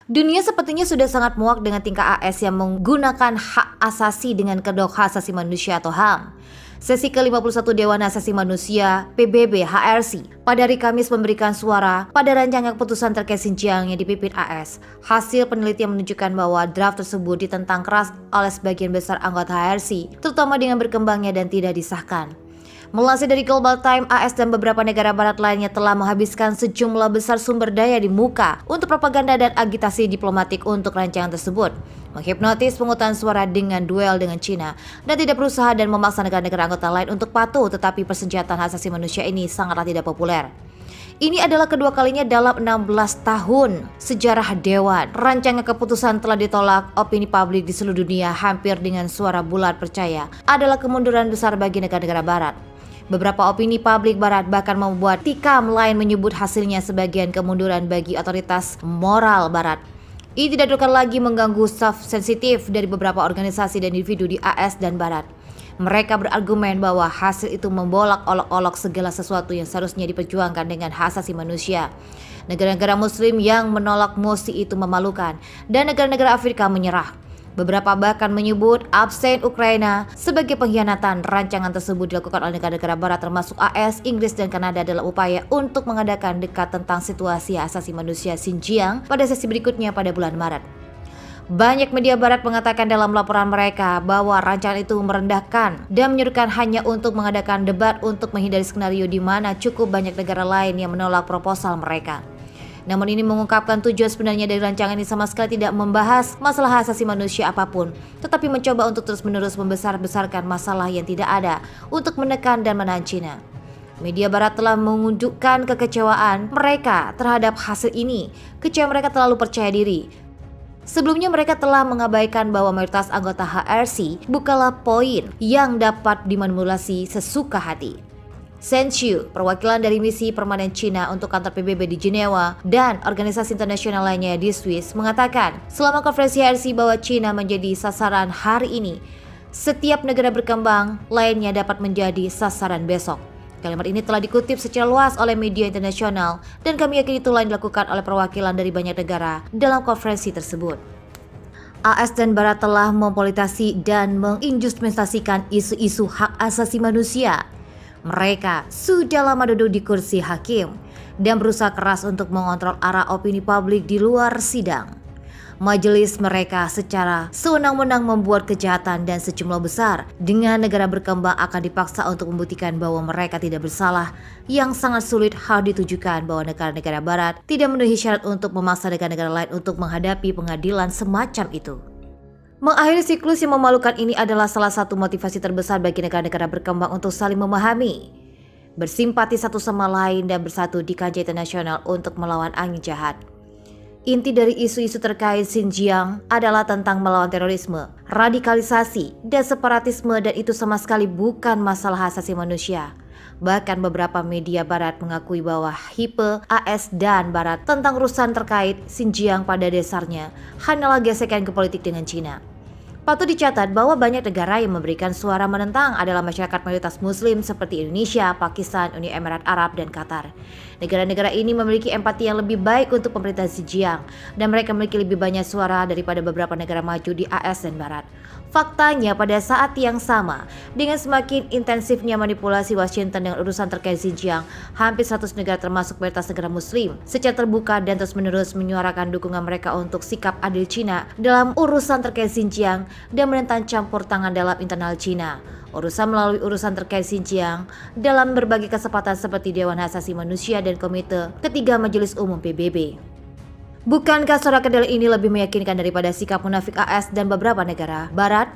Dunia sepertinya sudah sangat muak dengan tingkah AS yang menggunakan hak asasi dengan kedok hak asasi manusia atau HAM. Sesi ke-51 Dewan Asasi Manusia PBB HRC pada hari Kamis memberikan suara pada rancangan keputusan terkait Xinjiang yang dipimpin AS. Hasil penelitian menunjukkan bahwa draft tersebut ditentang keras oleh sebagian besar anggota HRC, terutama dengan berkembangnya dan tidak disahkan. Melansir dari Global Times, AS dan beberapa negara barat lainnya telah menghabiskan sejumlah besar sumber daya di muka untuk propaganda dan agitasi diplomatik untuk rancangan tersebut, menghipnotis penghutang suara dengan duel dengan Cina, dan tidak berusaha dan memaksa negara-negara anggota lain untuk patuh, tetapi persenjataan hak asasi manusia ini sangatlah tidak populer. Ini adalah kedua kalinya dalam 16 tahun sejarah Dewan. Rancangan keputusan telah ditolak opini publik di seluruh dunia hampir dengan suara bulat percaya adalah kemunduran besar bagi negara-negara barat. Beberapa opini publik barat bahkan membuat tikam lain menyebut hasilnya sebagian kemunduran bagi otoritas moral barat. Ini tidak akan lagi mengganggu staf sensitif dari beberapa organisasi dan individu di AS dan barat. Mereka berargumen bahwa hasil itu membolak olok-olok segala sesuatu yang seharusnya diperjuangkan dengan hak asasi manusia. Negara-negara muslim yang menolak mosi itu memalukan dan negara-negara Afrika menyerah. Beberapa bahkan menyebut absen Ukraina sebagai pengkhianatan. Rancangan tersebut dilakukan oleh negara-negara barat termasuk AS, Inggris, dan Kanada dalam upaya untuk mengadakan debat tentang situasi asasi manusia Xinjiang pada sesi berikutnya pada bulan Maret. Banyak media barat mengatakan dalam laporan mereka bahwa rancangan itu merendahkan dan menyuruhkan hanya untuk mengadakan debat untuk menghindari skenario di mana cukup banyak negara lain yang menolak proposal mereka. Namun ini mengungkapkan tujuan sebenarnya dari rancangan ini sama sekali tidak membahas masalah hak asasi manusia apapun, tetapi mencoba untuk terus-menerus membesar-besarkan masalah yang tidak ada untuk menekan dan menahan Cina. Media barat telah menunjukkan kekecewaan mereka terhadap hasil ini. Kecewa mereka terlalu percaya diri. Sebelumnya mereka telah mengabaikan bahwa mayoritas anggota HRC bukanlah poin yang dapat dimanipulasi sesuka hati. Shen Xiu, perwakilan dari misi permanen Cina untuk kantor PBB di Jenewa dan organisasi internasional lainnya di Swiss, mengatakan selama konferensi HRC bahwa Cina menjadi sasaran hari ini, setiap negara berkembang lainnya dapat menjadi sasaran besok. Kalimat ini telah dikutip secara luas oleh media internasional dan kami yakin itulah yang dilakukan oleh perwakilan dari banyak negara dalam konferensi tersebut. AS dan Barat telah mempolitisasi dan menginstrumentasikan isu-isu hak asasi manusia. Mereka sudah lama duduk di kursi hakim dan berusaha keras untuk mengontrol arah opini publik di luar sidang. Majelis mereka secara sewenang-wenang membuat kejahatan dan sejumlah besar dengan negara berkembang akan dipaksa untuk membuktikan bahwa mereka tidak bersalah, yang sangat sulit hal ditujukan bahwa negara-negara barat tidak memenuhi syarat untuk memaksa negara-negara lain untuk menghadapi pengadilan semacam itu. Mengakhiri siklus yang memalukan ini adalah salah satu motivasi terbesar bagi negara-negara berkembang untuk saling memahami, bersimpati satu sama lain dan bersatu di kancah internasional untuk melawan angin jahat. Inti dari isu-isu terkait Xinjiang adalah tentang melawan terorisme, radikalisasi, dan separatisme, dan itu sama sekali bukan masalah hak asasi manusia. Bahkan beberapa media barat mengakui bahwa HIPE, AS, dan Barat tentang urusan terkait Xinjiang pada dasarnya hanyalah gesekan ke politik dengan Cina. Patut dicatat bahwa banyak negara yang memberikan suara menentang adalah masyarakat mayoritas muslim seperti Indonesia, Pakistan, Uni Emirat Arab, dan Qatar. Negara-negara ini memiliki empati yang lebih baik untuk pemerintah Xinjiang dan mereka memiliki lebih banyak suara daripada beberapa negara maju di AS dan Barat. Faktanya pada saat yang sama, dengan semakin intensifnya manipulasi Washington dengan urusan terkait Xinjiang, hampir 100 negara termasuk mayoritas negara muslim secara terbuka dan terus-menerus menyuarakan dukungan mereka untuk sikap adil Cina dalam urusan terkait Xinjiang dan menentang campur tangan dalam internal Cina. Urusan melalui urusan terkait Xinjiang dalam berbagai kesempatan seperti Dewan Hak Asasi Manusia dan Komite Ketiga Majelis Umum PBB. Bukankah suara kedelai ini lebih meyakinkan daripada sikap munafik AS dan beberapa negara Barat?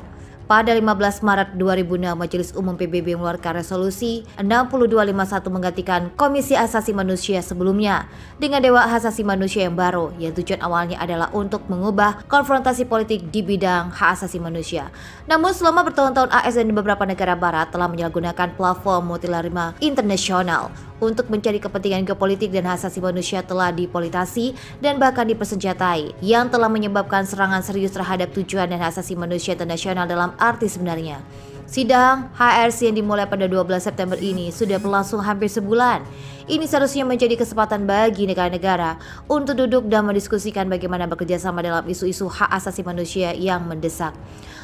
Pada 15 Maret 2006, Majelis Umum PBB mengeluarkan resolusi 6251 menggantikan Komisi Asasi Manusia sebelumnya dengan Dewan Hak Asasi Manusia yang baru, yang tujuan awalnya adalah untuk mengubah konfrontasi politik di bidang hak asasi manusia. Namun selama bertahun-tahun AS dan beberapa negara Barat telah menyalahgunakan platform multilateral internasional untuk mencari kepentingan geopolitik dan hak asasi manusia telah dipolitisasi dan bahkan dipersenjatai, yang telah menyebabkan serangan serius terhadap tujuan dan hak asasi manusia internasional dalam arti sebenarnya. Sidang HRC yang dimulai pada 12 September ini sudah berlangsung hampir sebulan. Ini seharusnya menjadi kesempatan bagi negara-negara untuk duduk dan mendiskusikan bagaimana bekerja sama dalam isu-isu hak asasi manusia yang mendesak.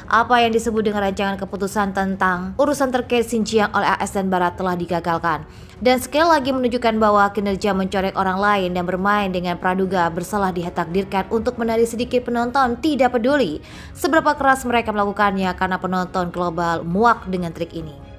Apa yang disebut dengan rancangan keputusan tentang urusan terkait Xinjiang oleh AS dan Barat telah digagalkan. Dan sekali lagi menunjukkan bahwa kinerja mencorek orang lain dan bermain dengan praduga bersalah ditakdirkan untuk menarik sedikit penonton, tidak peduli seberapa keras mereka melakukannya, karena penonton global muak dengan trik ini.